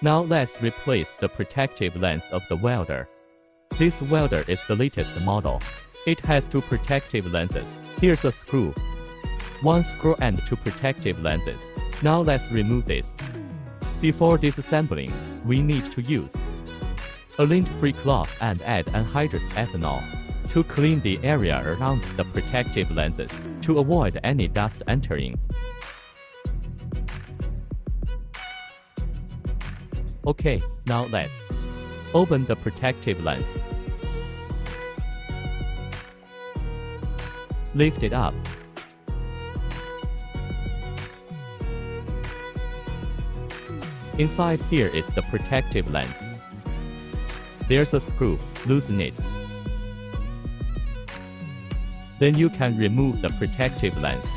Now let's replace the protective lens of the welder. This welder is the latest model. It has two protective lenses. Here's a screw. One screw and two protective lenses. Now let's remove this. Before disassembling, we need to use a lint-free cloth and add anhydrous ethanol to clean the area around the protective lenses to avoid any dust entering. Okay, now let's open the protective lens. Lift it up. Inside here is the protective lens. There's a screw, loosen it. Then you can remove the protective lens.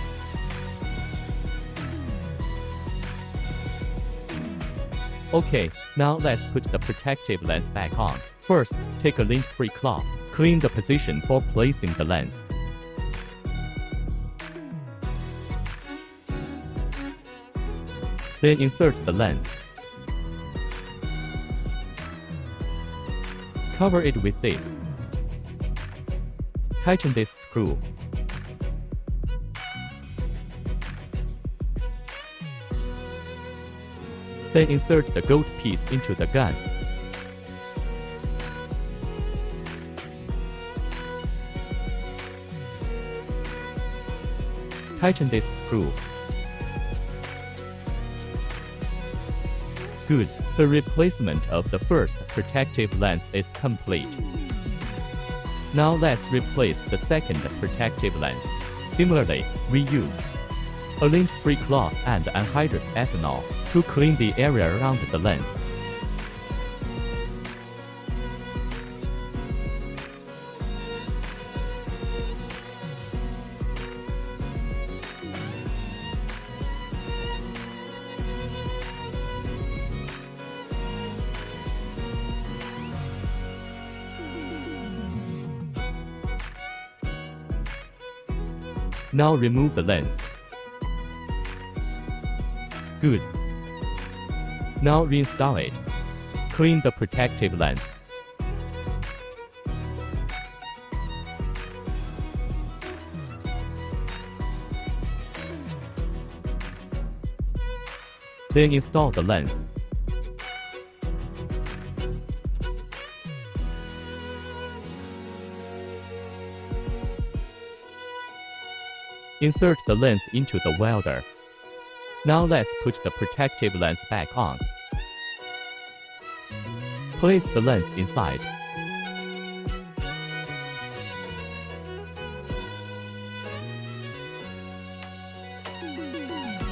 Okay, now let's put the protective lens back on. First, take a lint-free cloth. Clean the position for placing the lens. Then insert the lens. Cover it with this. Tighten this screw. Then insert the gold piece into the gun. Tighten this screw. Good. The replacement of the first protective lens is complete. Now let's replace the second protective lens. Similarly, we use a lint-free cloth and anhydrous ethanol to clean the area around the lens. Now remove the lens. Good. Now reinstall it. Clean the protective lens. Then install the lens. Insert the lens into the welder. Now let's put the protective lens back on. Place the lens inside.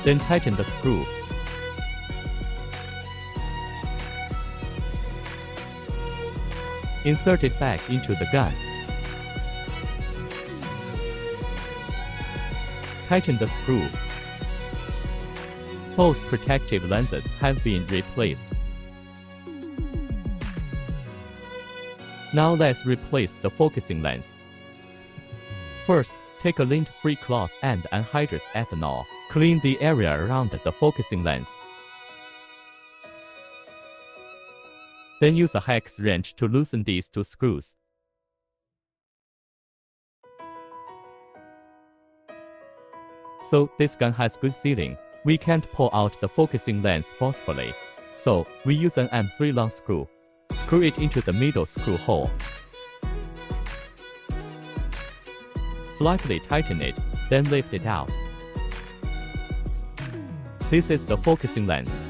Then tighten the screw. Insert it back into the gun. Tighten the screw. Both protective lenses have been replaced. Now let's replace the focusing lens. First, take a lint-free cloth and anhydrous ethanol. Clean the area around the focusing lens. Then use a hex wrench to loosen these two screws. So this gun has good sealing. We can't pull out the focusing lens forcefully. So we use an M3 long screw. Screw it into the middle screw hole. Slightly tighten it, then lift it out. This is the focusing lens.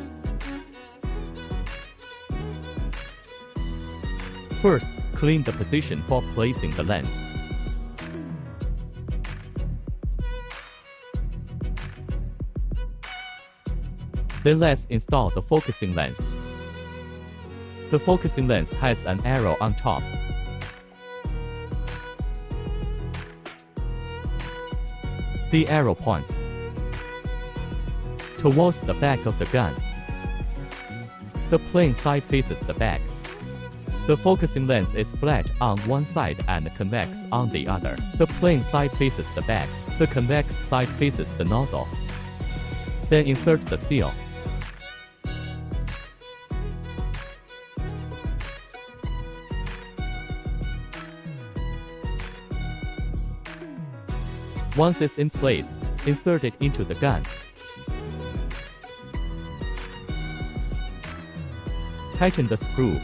First, clean the position for placing the lens. Then let's install the focusing lens. The focusing lens has an arrow on top. The arrow points towards the back of the gun. The plain side faces the back. The focusing lens is flat on one side and convex on the other. The plain side faces the back. The convex side faces the nozzle. Then insert the seal. Once it's in place, insert it into the gun. Tighten the screw.